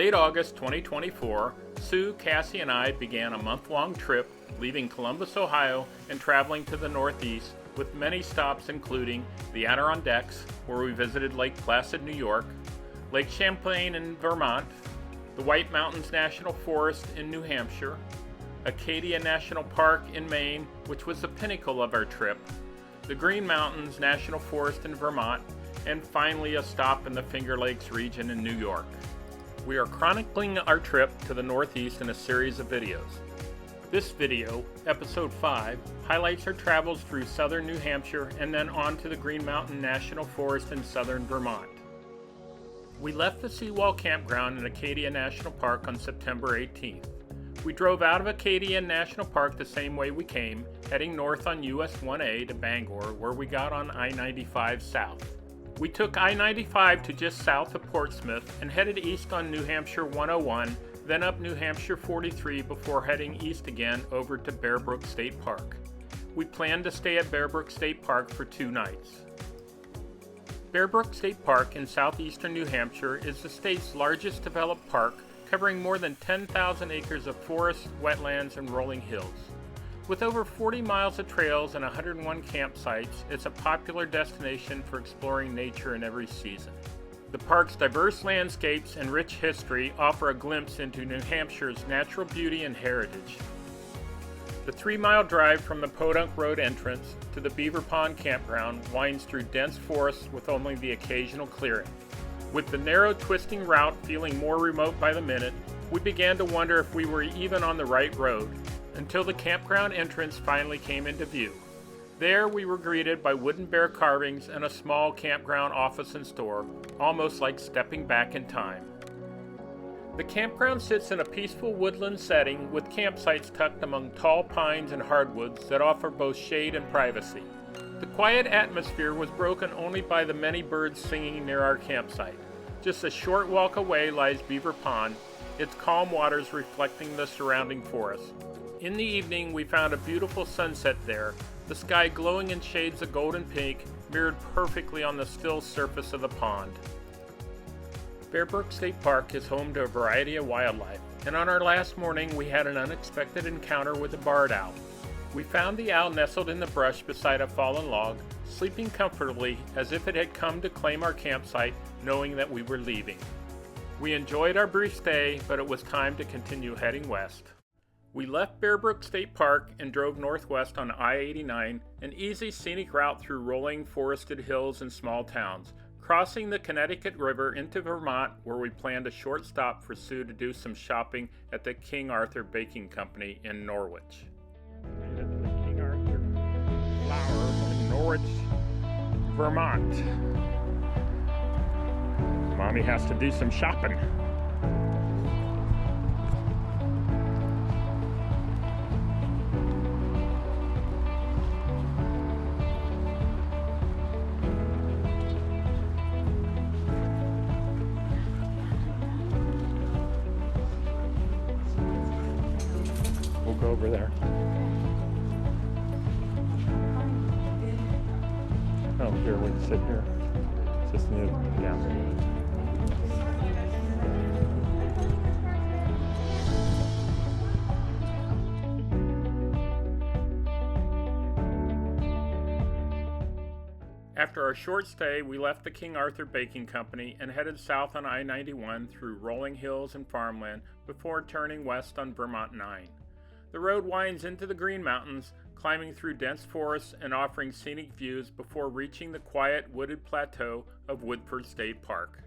late August 2024, Sue, Cassie, and I began a month-long trip leaving Columbus, Ohio, and traveling to the northeast with many stops including the Adirondacks, where we visited Lake Placid, New York, Lake Champlain in Vermont, the White Mountains National Forest in New Hampshire, Acadia National Park in Maine, which was the pinnacle of our trip, the Green Mountains National Forest in Vermont, and finally a stop in the Finger Lakes region in New York. We are chronicling our trip to the Northeast in a series of videos. This video, episode 5, highlights our travels through southern New Hampshire and then on to the Green Mountain National Forest in southern Vermont. We left the Seawall Campground in Acadia National Park on September 18th. We drove out of Acadia National Park the same way we came, heading north on US 1A to Bangor, where we got on I-95 south. We took I-95 to just south of Portsmouth and headed east on New Hampshire 101, then up New Hampshire 43 before heading east again over to Bear Brook State Park. We planned to stay at Bear Brook State Park for 2 nights. Bear Brook State Park in southeastern New Hampshire is the state's largest developed park, covering more than 10,000 acres of forest, wetlands, and rolling hills. With over 40 miles of trails and 101 campsites, it's a popular destination for exploring nature in every season. The park's diverse landscapes and rich history offer a glimpse into New Hampshire's natural beauty and heritage. The 3-mile drive from the Podunk Road entrance to the Beaver Pond Campground winds through dense forests with only the occasional clearing. With the narrow, twisting route feeling more remote by the minute, we began to wonder if we were even on the right road, until the campground entrance finally came into view. There we were greeted by wooden bear carvings and a small campground office and store, almost like stepping back in time. The campground sits in a peaceful woodland setting with campsites tucked among tall pines and hardwoods that offer both shade and privacy. The quiet atmosphere was broken only by the many birds singing near our campsite. Just a short walk away lies Beaver Pond, its calm waters reflecting the surrounding forest. In the evening, we found a beautiful sunset there, the sky glowing in shades of golden pink, mirrored perfectly on the still surface of the pond. Bear Brook State Park is home to a variety of wildlife, and on our last morning we had an unexpected encounter with a barred owl. We found the owl nestled in the brush beside a fallen log, sleeping comfortably as if it had come to claim our campsite, knowing that we were leaving. We enjoyed our brief stay, but it was time to continue heading west. We left Bear Brook State Park and drove northwest on I-89, an easy scenic route through rolling forested hills and small towns, crossing the Connecticut River into Vermont, where we planned a short stop for Sue to do some shopping at the King Arthur Baking Company in Norwich. The King Arthur Flour in Norwich, Vermont. Mommy has to do some shopping. We'll go over there. Oh, here, we can sit here. It's just new. Yeah. After our short stay, we left the King Arthur Baking Company and headed south on I-91 through rolling hills and farmland before turning west on Vermont 9. The road winds into the Green Mountains, climbing through dense forests and offering scenic views before reaching the quiet wooded plateau of Woodford State Park.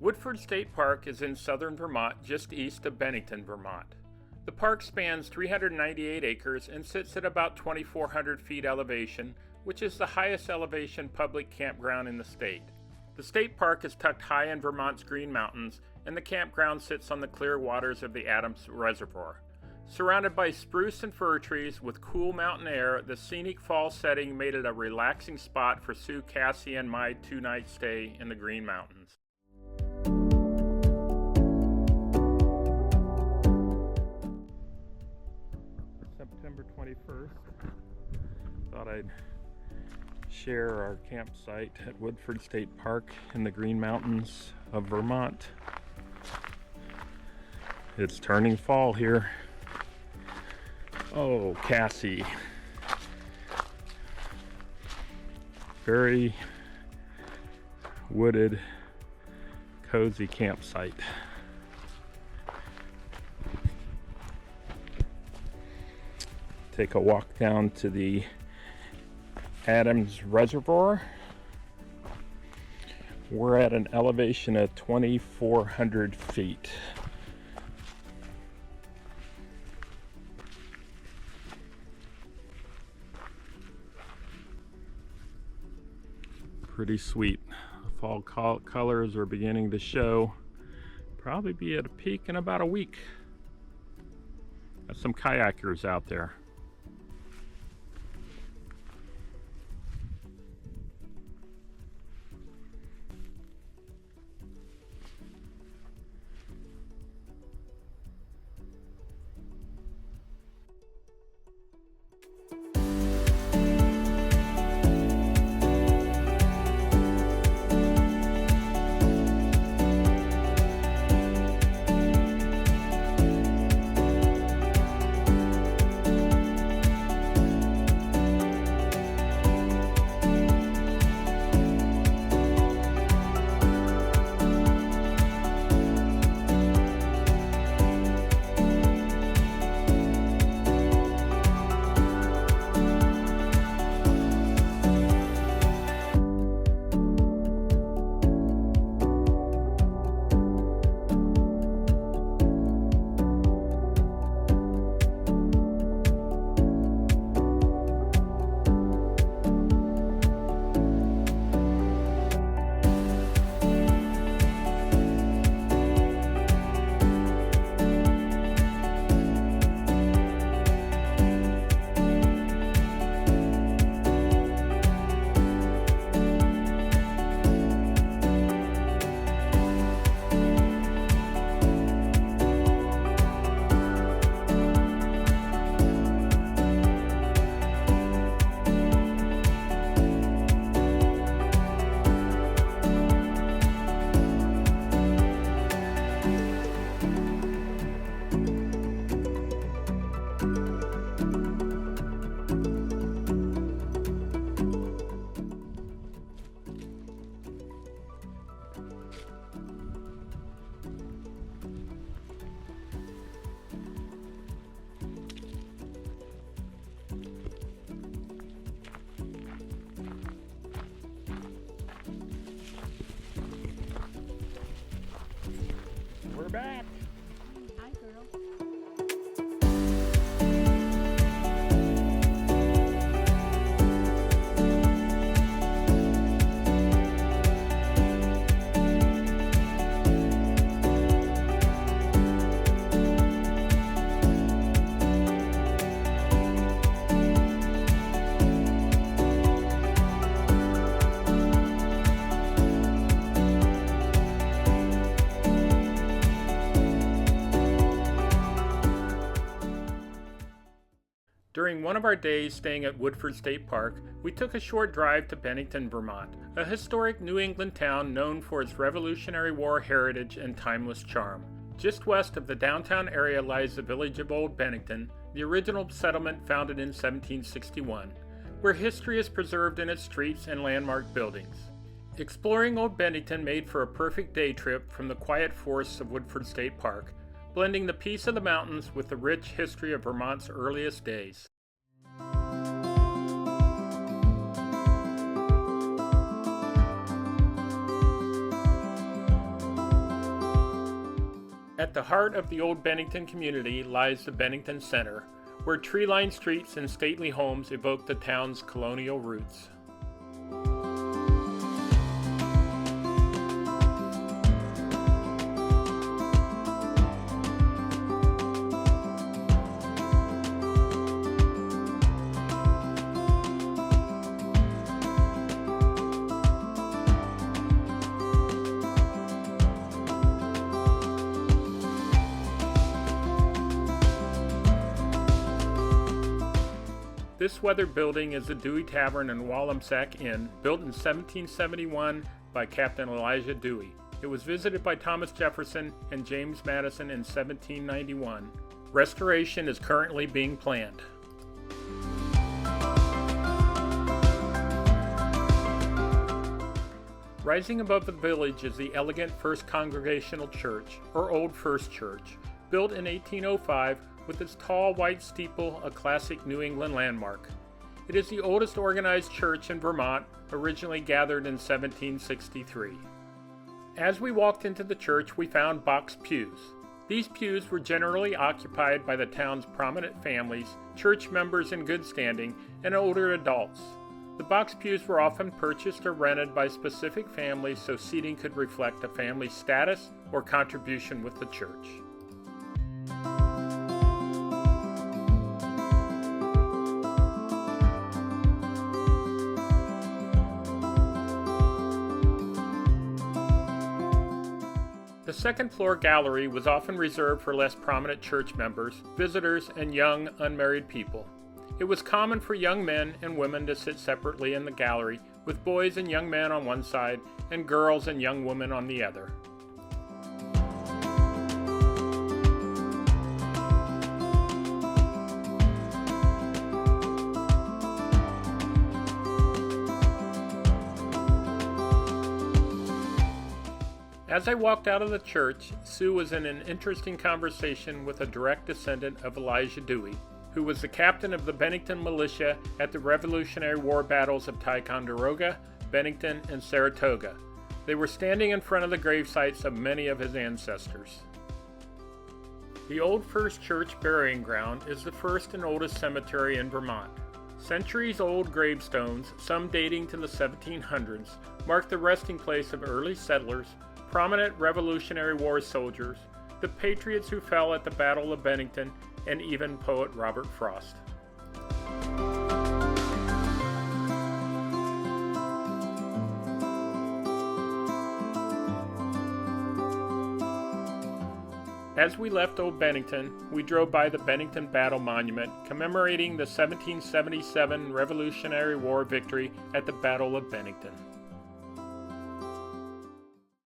Woodford State Park is in southern Vermont, just east of Bennington, Vermont. The park spans 398 acres and sits at about 2,400 feet elevation, which is the highest elevation public campground in the state. The state park is tucked high in Vermont's Green Mountains, and the campground sits on the clear waters of the Adams Reservoir. Surrounded by spruce and fir trees with cool mountain air, the scenic fall setting made it a relaxing spot for Sue, Cassie, and my 2-night stay in the Green Mountains. September 21st, thought I'd share our campsite at Woodford State Park in the Green Mountains of Vermont. It's turning fall here. Oh, Cassie. Very wooded, cozy campsite. Take a walk down to the Adams Reservoir. We're at an elevation of 2,400 feet. Pretty sweet. The fall colors are beginning to show. Probably be at a peak in about a week. Got some kayakers out there. We're back. Hi, girl. During one of our days staying at Woodford State Park, we took a short drive to Bennington, Vermont, a historic New England town known for its Revolutionary War heritage and timeless charm. Just west of the downtown area lies the Village of Old Bennington, the original settlement founded in 1761, where history is preserved in its streets and landmark buildings. Exploring Old Bennington made for a perfect day trip from the quiet forests of Woodford State Park, blending the peace of the mountains with the rich history of Vermont's earliest days. At the heart of the Old Bennington community lies the Bennington Center, where tree-lined streets and stately homes evoke the town's colonial roots. This weathered building is the Dewey Tavern and Wallamsack Inn, built in 1771 by Captain Elijah Dewey. It was visited by Thomas Jefferson and James Madison in 1791. Restoration is currently being planned. Rising above the village is the elegant First Congregational Church, or Old First Church, built in 1805 with its tall white steeple, a classic New England landmark. It is the oldest organized church in Vermont, originally gathered in 1763. As we walked into the church, we found box pews. These pews were generally occupied by the town's prominent families, church members in good standing, and older adults. The box pews were often purchased or rented by specific families so seating could reflect a family's status or contribution with the church. The second-floor gallery was often reserved for less prominent church members, visitors, and young, unmarried people. It was common for young men and women to sit separately in the gallery, with boys and young men on one side and girls and young women on the other. As I walked out of the church, Sue was in an interesting conversation with a direct descendant of Elijah Dewey, who was the captain of the Bennington militia at the Revolutionary War battles of Ticonderoga, Bennington, and Saratoga. They were standing in front of the gravesites of many of his ancestors. The Old First Church burying ground is the first and oldest cemetery in Vermont. Centuries-old gravestones, some dating to the 1700s, mark the resting place of early settlers, prominent Revolutionary War soldiers, the patriots who fell at the Battle of Bennington, and even poet Robert Frost. As we left Old Bennington, we drove by the Bennington Battle Monument commemorating the 1777 Revolutionary War victory at the Battle of Bennington.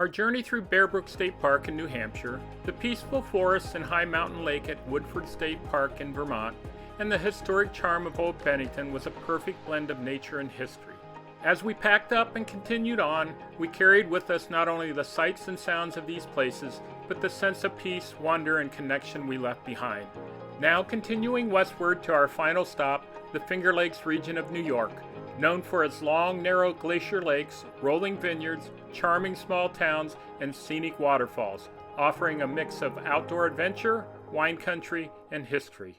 Our journey through Bear Brook State Park in New Hampshire, the peaceful forests and high mountain lake at Woodford State Park in Vermont, and the historic charm of Old Bennington was a perfect blend of nature and history. As we packed up and continued on, we carried with us not only the sights and sounds of these places, but the sense of peace, wonder, and connection we left behind. Now continuing westward to our final stop, the Finger Lakes region of New York, known for its long, narrow glacier lakes, rolling vineyards, charming small towns, and scenic waterfalls, offering a mix of outdoor adventure, wine country, and history.